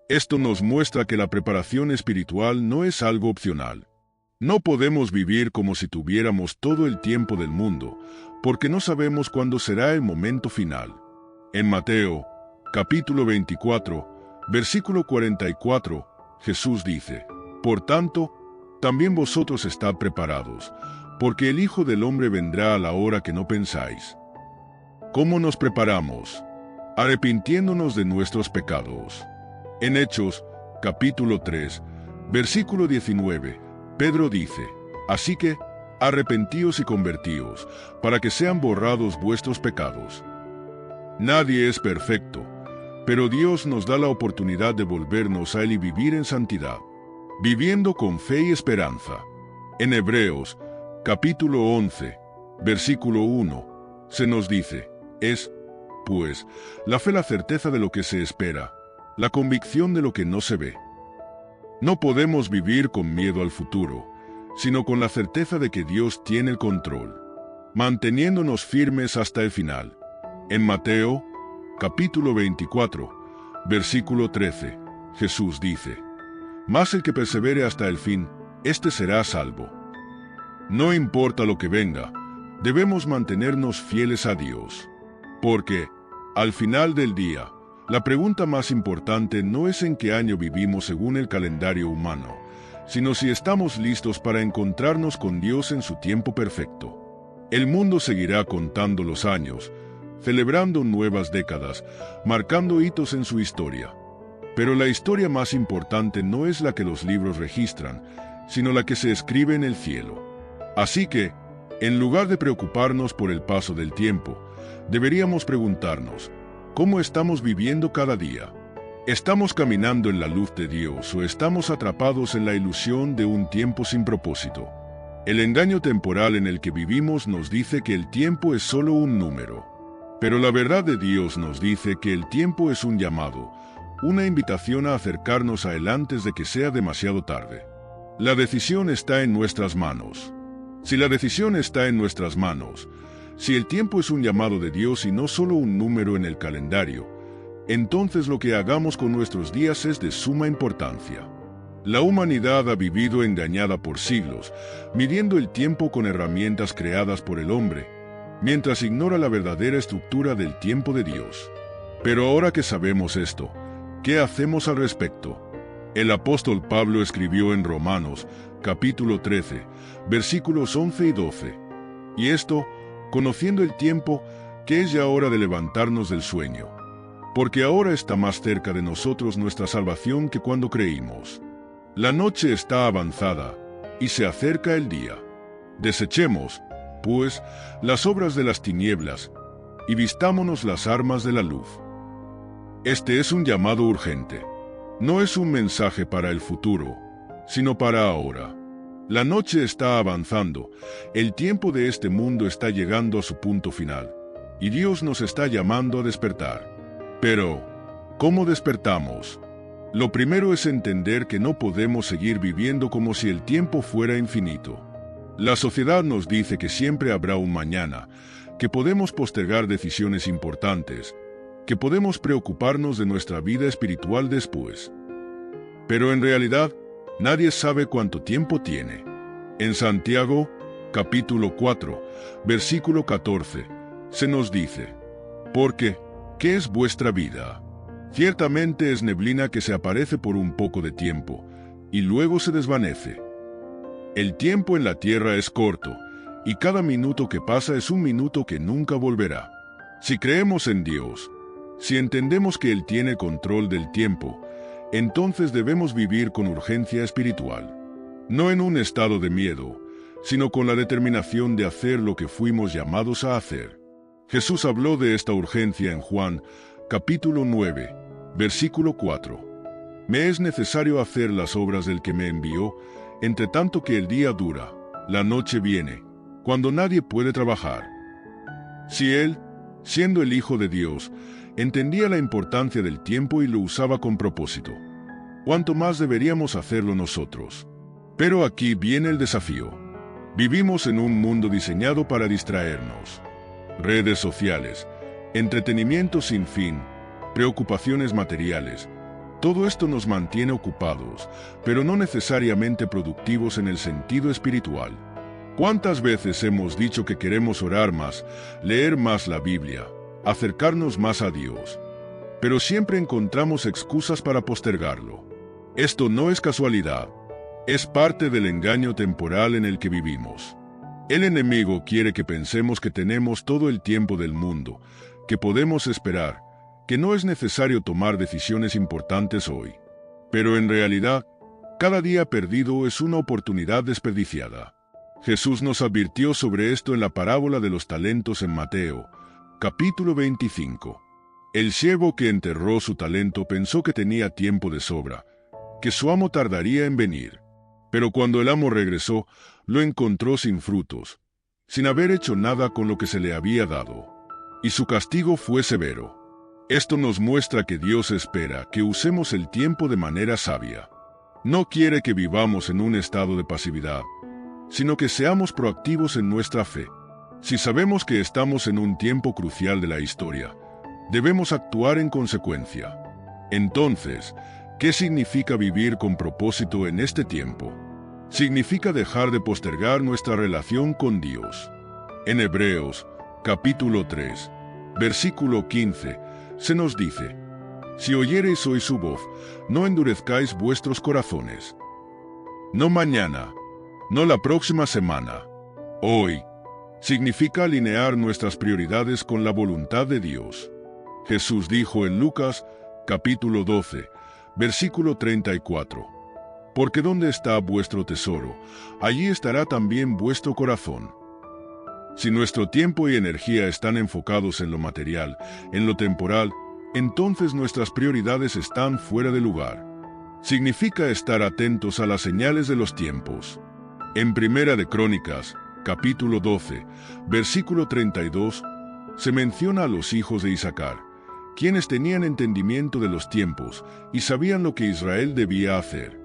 Esto nos muestra que la preparación espiritual no es algo opcional. No podemos vivir como si tuviéramos todo el tiempo del mundo, porque no sabemos cuándo será el momento final. En Mateo, capítulo 24, versículo 44, Jesús dice: por tanto, también vosotros estad preparados, porque el Hijo del Hombre vendrá a la hora que no pensáis. ¿Cómo nos preparamos? Arrepintiéndonos de nuestros pecados. En Hechos, capítulo 3, versículo 19, Pedro dice: Así que, arrepentíos y convertíos, para que sean borrados vuestros pecados. Nadie es perfecto, pero Dios nos da la oportunidad de volvernos a Él y vivir en santidad, viviendo con fe y esperanza. En Hebreos, capítulo 11, versículo 1, se nos dice: Es, pues, la fe la certeza de lo que se espera, la convicción de lo que no se ve. No podemos vivir con miedo al futuro, sino con la certeza de que Dios tiene el control, manteniéndonos firmes hasta el final. En Mateo, capítulo 24, versículo 13, Jesús dice: Mas el que persevere hasta el fin, éste será salvo. No importa lo que venga, debemos mantenernos fieles a Dios. Porque, al final del día, la pregunta más importante no es en qué año vivimos según el calendario humano, sino si estamos listos para encontrarnos con Dios en su tiempo perfecto. El mundo seguirá contando los años, celebrando nuevas décadas, marcando hitos en su historia. Pero la historia más importante no es la que los libros registran, sino la que se escribe en el cielo. Así que, en lugar de preocuparnos por el paso del tiempo, deberíamos preguntarnos: ¿cómo estamos viviendo cada día? ¿Estamos caminando en la luz de Dios o estamos atrapados en la ilusión de un tiempo sin propósito? El engaño temporal en el que vivimos nos dice que el tiempo es solo un número. Pero la verdad de Dios nos dice que el tiempo es un llamado, una invitación a acercarnos a Él antes de que sea demasiado tarde. La decisión está en nuestras manos. Si la decisión está en nuestras manos, si el tiempo es un llamado de Dios y no solo un número en el calendario, entonces lo que hagamos con nuestros días es de suma importancia. La humanidad ha vivido engañada por siglos, midiendo el tiempo con herramientas creadas por el hombre, mientras ignora la verdadera estructura del tiempo de Dios. Pero ahora que sabemos esto, ¿qué hacemos al respecto? El apóstol Pablo escribió en Romanos, capítulo 13, versículos 11 y 12. Y esto, conociendo el tiempo, que es ya hora de levantarnos del sueño, porque ahora está más cerca de nosotros nuestra salvación que cuando creímos. La noche está avanzada, y se acerca el día. Desechemos, pues, las obras de las tinieblas, y vistámonos las armas de la luz. Este es un llamado urgente. No es un mensaje para el futuro, sino para ahora. La noche está avanzando, el tiempo de este mundo está llegando a su punto final, y Dios nos está llamando a despertar. Pero, ¿cómo despertamos? Lo primero es entender que no podemos seguir viviendo como si el tiempo fuera infinito. La sociedad nos dice que siempre habrá un mañana, que podemos postergar decisiones importantes, que podemos preocuparnos de nuestra vida espiritual después. Pero en realidad, nadie sabe cuánto tiempo tiene. En Santiago, capítulo 4, versículo 14, se nos dice: Porque, ¿qué es vuestra vida? Ciertamente es neblina que se aparece por un poco de tiempo, y luego se desvanece. El tiempo en la tierra es corto, y cada minuto que pasa es un minuto que nunca volverá. Si creemos en Dios, si entendemos que Él tiene control del tiempo, entonces debemos vivir con urgencia espiritual. No en un estado de miedo, sino con la determinación de hacer lo que fuimos llamados a hacer. Jesús habló de esta urgencia en Juan, capítulo 9, versículo 4. Me es necesario hacer las obras del que me envió, entre tanto que el día dura, la noche viene, cuando nadie puede trabajar. Si Él, siendo el Hijo de Dios, entendía la importancia del tiempo y lo usaba con propósito, ¿cuánto más deberíamos hacerlo nosotros? Pero aquí viene el desafío. Vivimos en un mundo diseñado para distraernos. Redes sociales, entretenimiento sin fin, preocupaciones materiales, todo esto nos mantiene ocupados, pero no necesariamente productivos en el sentido espiritual. ¿Cuántas veces hemos dicho que queremos orar más, leer más la Biblia, acercarnos más a Dios? Pero siempre encontramos excusas para postergarlo. Esto no es casualidad, es parte del engaño temporal en el que vivimos. El enemigo quiere que pensemos que tenemos todo el tiempo del mundo, que podemos esperar, que no es necesario tomar decisiones importantes hoy. Pero en realidad, cada día perdido es una oportunidad desperdiciada. Jesús nos advirtió sobre esto en la parábola de los talentos en Mateo, capítulo 25. El siervo que enterró su talento pensó que tenía tiempo de sobra, que su amo tardaría en venir. Pero cuando el amo regresó, lo encontró sin frutos, sin haber hecho nada con lo que se le había dado. Y su castigo fue severo. Esto nos muestra que Dios espera que usemos el tiempo de manera sabia. No quiere que vivamos en un estado de pasividad, sino que seamos proactivos en nuestra fe. Si sabemos que estamos en un tiempo crucial de la historia, debemos actuar en consecuencia. Entonces, ¿qué significa vivir con propósito en este tiempo? Significa dejar de postergar nuestra relación con Dios. En Hebreos, capítulo 3, versículo 15, se nos dice: Si oyereis hoy su voz, no endurezcáis vuestros corazones. No mañana, no la próxima semana. Hoy significa alinear nuestras prioridades con la voluntad de Dios. Jesús dijo en Lucas, capítulo 12, versículo 34, porque donde está vuestro tesoro, allí estará también vuestro corazón. Si nuestro tiempo y energía están enfocados en lo material, en lo temporal, entonces nuestras prioridades están fuera de lugar. Significa estar atentos a las señales de los tiempos. En Primera de Crónicas, capítulo 12, versículo 32, se menciona a los hijos de Isaacar, quienes tenían entendimiento de los tiempos y sabían lo que Israel debía hacer.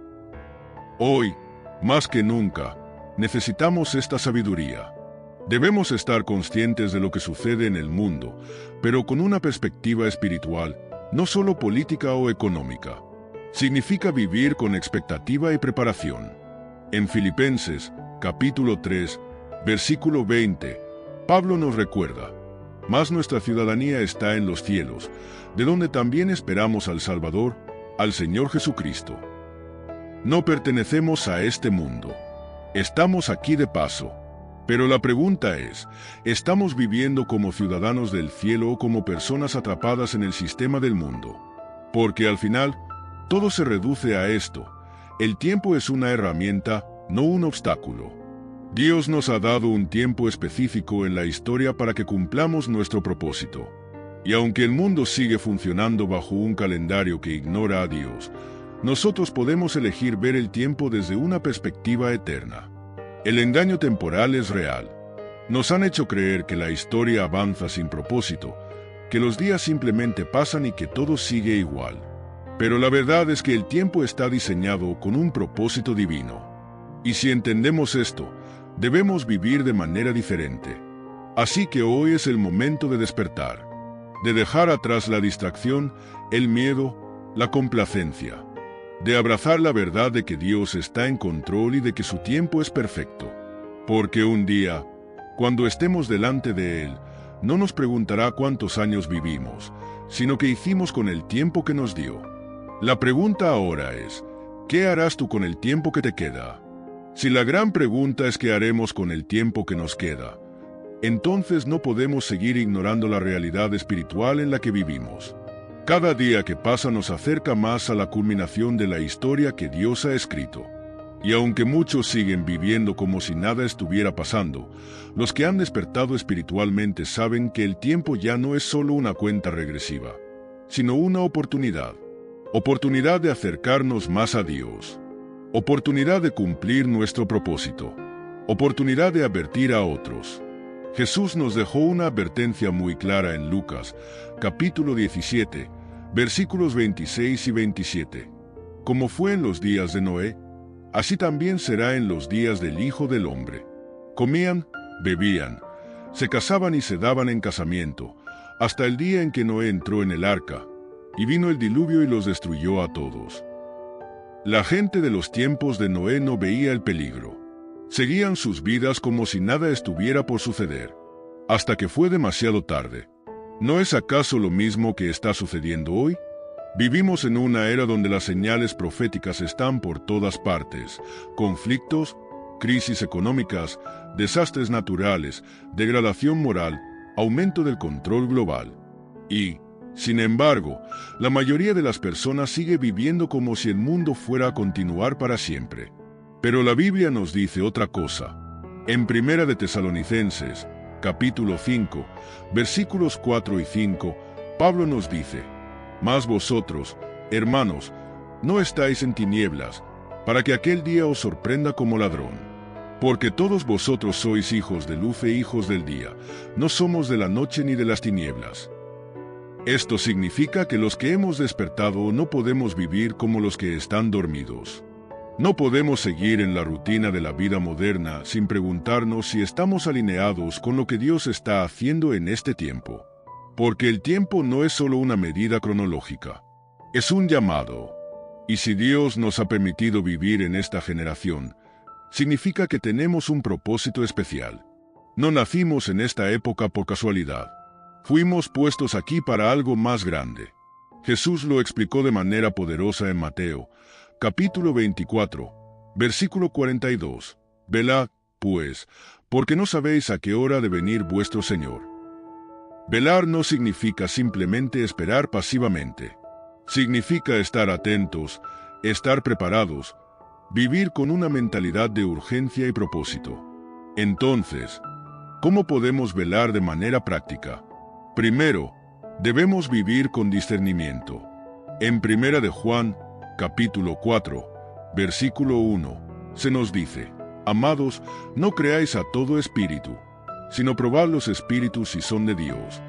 Hoy, más que nunca, necesitamos esta sabiduría. Debemos estar conscientes de lo que sucede en el mundo, pero con una perspectiva espiritual, no solo política o económica. Significa vivir con expectativa y preparación. En Filipenses, capítulo 3, versículo 20, Pablo nos recuerda: mas nuestra ciudadanía está en los cielos, de donde también esperamos al Salvador, al Señor Jesucristo. No pertenecemos a este mundo. Estamos aquí de paso. Pero la pregunta es, ¿estamos viviendo como ciudadanos del cielo o como personas atrapadas en el sistema del mundo? Porque al final, todo se reduce a esto: el tiempo es una herramienta, no un obstáculo. Dios nos ha dado un tiempo específico en la historia para que cumplamos nuestro propósito. Y aunque el mundo sigue funcionando bajo un calendario que ignora a Dios, nosotros podemos elegir ver el tiempo desde una perspectiva eterna. El engaño temporal es real. Nos han hecho creer que la historia avanza sin propósito, que los días simplemente pasan y que todo sigue igual. Pero la verdad es que el tiempo está diseñado con un propósito divino. Y si entendemos esto, debemos vivir de manera diferente. Así que hoy es el momento de despertar, de dejar atrás la distracción, el miedo, la complacencia, de abrazar la verdad de que Dios está en control y de que su tiempo es perfecto. Porque un día, cuando estemos delante de Él, no nos preguntará cuántos años vivimos, sino qué hicimos con el tiempo que nos dio. La pregunta ahora es, ¿qué harás tú con el tiempo que te queda? Si la gran pregunta es qué haremos con el tiempo que nos queda, entonces no podemos seguir ignorando la realidad espiritual en la que vivimos. Cada día que pasa nos acerca más a la culminación de la historia que Dios ha escrito. Y aunque muchos siguen viviendo como si nada estuviera pasando, los que han despertado espiritualmente saben que el tiempo ya no es solo una cuenta regresiva, sino una oportunidad. Oportunidad de acercarnos más a Dios. Oportunidad de cumplir nuestro propósito. Oportunidad de advertir a otros. Jesús nos dejó una advertencia muy clara en Lucas, capítulo 17, versículos 26 y 27. Como fue en los días de Noé, así también será en los días del Hijo del Hombre. Comían, bebían, se casaban y se daban en casamiento, hasta el día en que Noé entró en el arca, y vino el diluvio y los destruyó a todos. La gente de los tiempos de Noé no veía el peligro. Seguían sus vidas como si nada estuviera por suceder, hasta que fue demasiado tarde. ¿No es acaso lo mismo que está sucediendo hoy? Vivimos en una era donde las señales proféticas están por todas partes: conflictos, crisis económicas, desastres naturales, degradación moral, aumento del control global. Y, Sin embargo, la mayoría de las personas sigue viviendo como si el mundo fuera a continuar para siempre. Pero la Biblia nos dice otra cosa. En Primera de Tesalonicenses, capítulo 5, versículos 4 y 5, Pablo nos dice: «Mas vosotros, hermanos, no estáis en tinieblas, para que aquel día os sorprenda como ladrón. Porque todos vosotros sois hijos de luz e hijos del día, no somos de la noche ni de las tinieblas». Esto significa que los que hemos despertado no podemos vivir como los que están dormidos. No podemos seguir en la rutina de la vida moderna sin preguntarnos si estamos alineados con lo que Dios está haciendo en este tiempo. Porque el tiempo no es solo una medida cronológica, es un llamado. Y si Dios nos ha permitido vivir en esta generación, significa que tenemos un propósito especial. No nacimos en esta época por casualidad. Fuimos puestos aquí para algo más grande. Jesús lo explicó de manera poderosa en Mateo, capítulo 24, versículo 42. «Velad, pues, porque no sabéis a qué hora ha de venir vuestro Señor». Velar no significa simplemente esperar pasivamente. Significa estar atentos, estar preparados, vivir con una mentalidad de urgencia y propósito. Entonces, ¿cómo podemos velar de manera práctica? Primero, debemos vivir con discernimiento. En Primera de Juan, capítulo 4, versículo 1, se nos dice: «Amados, no creáis a todo espíritu, sino probad los espíritus si son de Dios,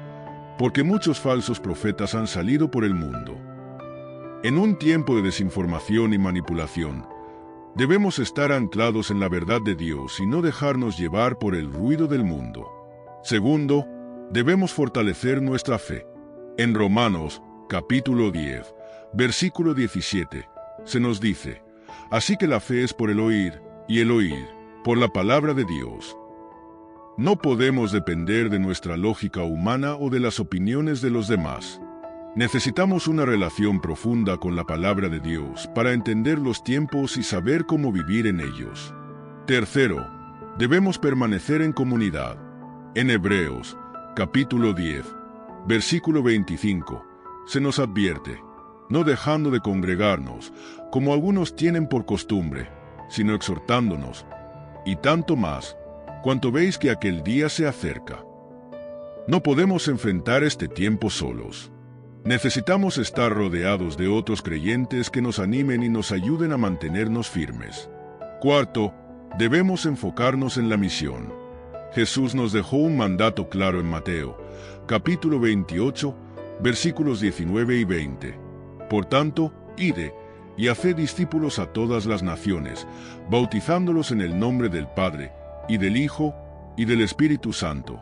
porque muchos falsos profetas han salido por el mundo». En un tiempo de desinformación y manipulación, debemos estar anclados en la verdad de Dios y no dejarnos llevar por el ruido del mundo. Segundo, debemos fortalecer nuestra fe. En Romanos, capítulo 10, versículo 17, se nos dice: «Así que la fe es por el oír, y el oír, por la palabra de Dios». No podemos depender de nuestra lógica humana o de las opiniones de los demás. Necesitamos una relación profunda con la palabra de Dios para entender los tiempos y saber cómo vivir en ellos. Tercero, debemos permanecer en comunidad. En Hebreos, capítulo 10, versículo 25, se nos advierte: «No dejando de congregarnos, como algunos tienen por costumbre, sino exhortándonos, y tanto más, cuanto veis que aquel día se acerca». No podemos enfrentar este tiempo solos. Necesitamos estar rodeados de otros creyentes que nos animen y nos ayuden a mantenernos firmes. Cuarto, debemos enfocarnos en la misión. Jesús nos dejó un mandato claro en Mateo, capítulo 28, versículos 19 y 20. «Por tanto, ide, y haced discípulos a todas las naciones, bautizándolos en el nombre del Padre, y del Hijo, y del Espíritu Santo,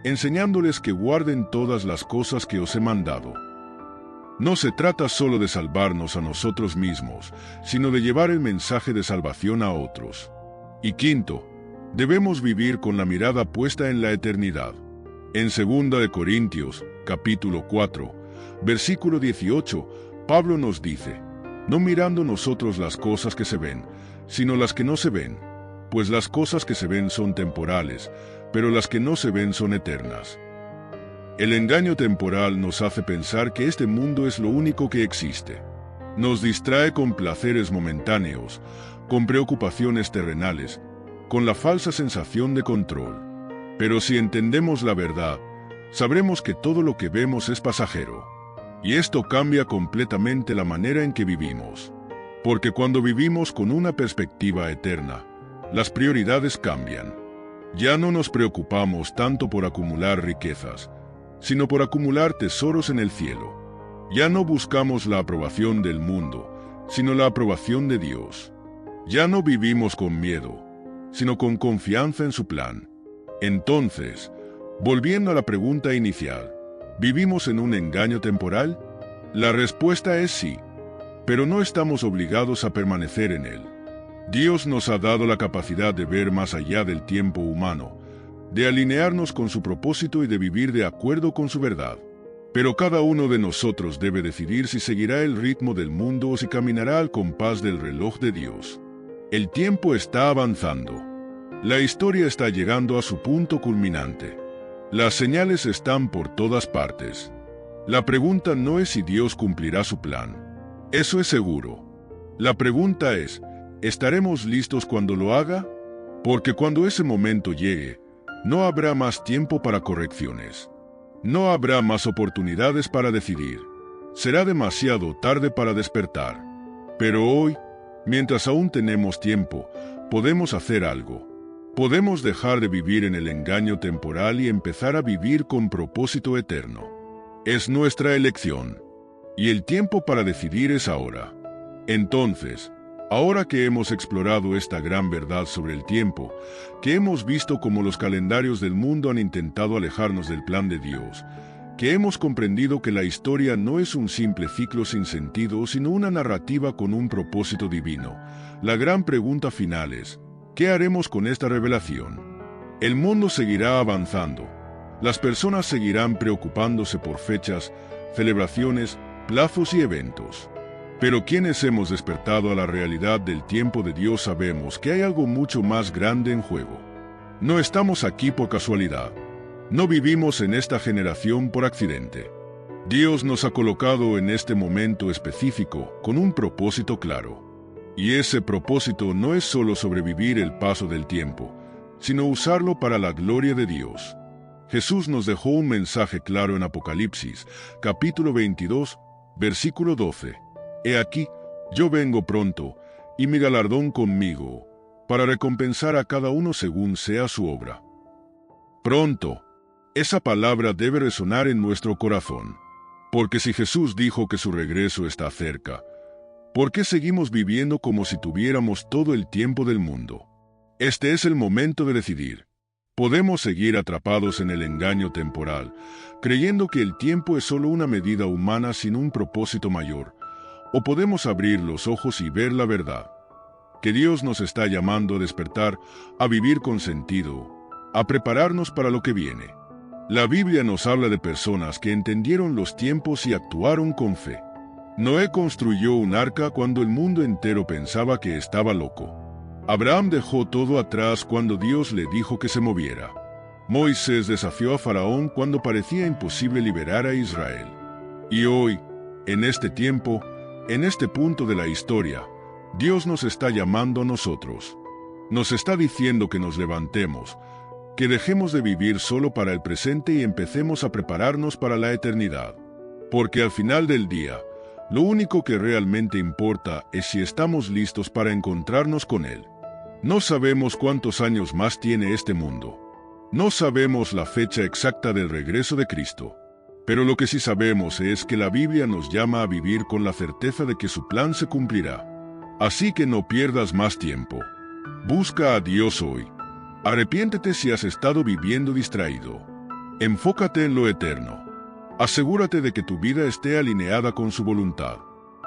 enseñándoles que guarden todas las cosas que os he mandado». No se trata solo de salvarnos a nosotros mismos, sino de llevar el mensaje de salvación a otros. Y quinto, debemos vivir con la mirada puesta en la eternidad. En 2 de Corintios, capítulo 4, versículo 18, Pablo nos dice: «No mirando nosotros las cosas que se ven, sino las que no se ven, pues las cosas que se ven son temporales, pero las que no se ven son eternas». El engaño temporal nos hace pensar que este mundo es lo único que existe. Nos distrae con placeres momentáneos, con preocupaciones terrenales, con la falsa sensación de control. Pero si entendemos la verdad, sabremos que todo lo que vemos es pasajero. Y esto cambia completamente la manera en que vivimos. Porque cuando vivimos con una perspectiva eterna, las prioridades cambian. Ya no nos preocupamos tanto por acumular riquezas, sino por acumular tesoros en el cielo. Ya no buscamos la aprobación del mundo, sino la aprobación de Dios. Ya no vivimos con miedo, sino con confianza en su plan. Entonces, volviendo a la pregunta inicial, ¿vivimos en un engaño temporal? La respuesta es sí, pero no estamos obligados a permanecer en él. Dios nos ha dado la capacidad de ver más allá del tiempo humano, de alinearnos con su propósito y de vivir de acuerdo con su verdad. Pero cada uno de nosotros debe decidir si seguirá el ritmo del mundo o si caminará al compás del reloj de Dios. El tiempo está avanzando. La historia está llegando a su punto culminante. Las señales están por todas partes. La pregunta no es si Dios cumplirá su plan. Eso es seguro. La pregunta es, ¿estaremos listos cuando lo haga? Porque cuando ese momento llegue, no habrá más tiempo para correcciones. No habrá más oportunidades para decidir. Será demasiado tarde para despertar. Pero hoy, mientras aún tenemos tiempo, podemos hacer algo. Podemos dejar de vivir en el engaño temporal y empezar a vivir con propósito eterno. Es nuestra elección. Y el tiempo para decidir es ahora. Entonces, ahora que hemos explorado esta gran verdad sobre el tiempo, que hemos visto cómo los calendarios del mundo han intentado alejarnos del plan de Dios, que hemos comprendido que la historia no es un simple ciclo sin sentido, sino una narrativa con un propósito divino, la gran pregunta final es, ¿qué haremos con esta revelación? El mundo seguirá avanzando. Las personas seguirán preocupándose por fechas, celebraciones, plazos y eventos. Pero quienes hemos despertado a la realidad del tiempo de Dios sabemos que hay algo mucho más grande en juego. No estamos aquí por casualidad. No vivimos en esta generación por accidente. Dios nos ha colocado en este momento específico con un propósito claro. Y ese propósito no es solo sobrevivir el paso del tiempo, sino usarlo para la gloria de Dios. Jesús nos dejó un mensaje claro en Apocalipsis, capítulo 22, versículo 12. He aquí, yo vengo pronto, y mi galardón conmigo, para recompensar a cada uno según sea su obra. Pronto. Esa palabra debe resonar en nuestro corazón. Porque si Jesús dijo que su regreso está cerca, ¿por qué seguimos viviendo como si tuviéramos todo el tiempo del mundo? Este es el momento de decidir. Podemos seguir atrapados en el engaño temporal, creyendo que el tiempo es solo una medida humana sin un propósito mayor, o podemos abrir los ojos y ver la verdad. Que Dios nos está llamando a despertar, a vivir con sentido, a prepararnos para lo que viene. La Biblia nos habla de personas que entendieron los tiempos y actuaron con fe. Noé construyó un arca cuando el mundo entero pensaba que estaba loco. Abraham dejó todo atrás cuando Dios le dijo que se moviera. Moisés desafió a Faraón cuando parecía imposible liberar a Israel. Y hoy, en este tiempo, en este punto de la historia, Dios nos está llamando a nosotros. Nos está diciendo que nos levantemos, que dejemos de vivir solo para el presente y empecemos a prepararnos para la eternidad. Porque al final del día, lo único que realmente importa es si estamos listos para encontrarnos con Él. No sabemos cuántos años más tiene este mundo. No sabemos la fecha exacta del regreso de Cristo. Pero lo que sí sabemos es que la Biblia nos llama a vivir con la certeza de que su plan se cumplirá. Así que no pierdas más tiempo. Busca a Dios hoy. Arrepiéntete si has estado viviendo distraído. Enfócate en lo eterno. Asegúrate de que tu vida esté alineada con su voluntad.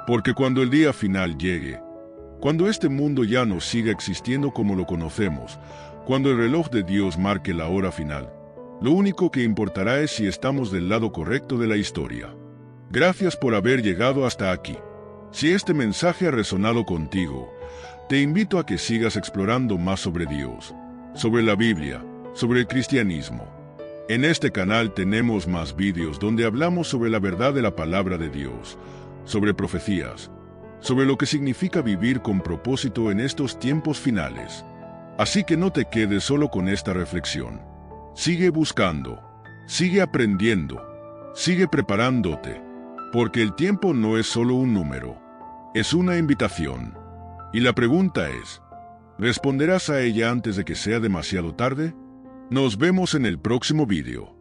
Porque cuando el día final llegue, cuando este mundo ya no siga existiendo como lo conocemos, cuando el reloj de Dios marque la hora final, lo único que importará es si estamos del lado correcto de la historia. Gracias por haber llegado hasta aquí. Si este mensaje ha resonado contigo, te invito a que sigas explorando más sobre Dios, sobre la Biblia, sobre el cristianismo. En este canal tenemos más vídeos donde hablamos sobre la verdad de la palabra de Dios, sobre profecías, sobre lo que significa vivir con propósito en estos tiempos finales. Así que no te quedes solo con esta reflexión. Sigue buscando, sigue aprendiendo, sigue preparándote, porque el tiempo no es solo un número, es una invitación. Y la pregunta es, ¿responderás a ella antes de que sea demasiado tarde? Nos vemos en el próximo vídeo.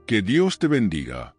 Que Dios te bendiga.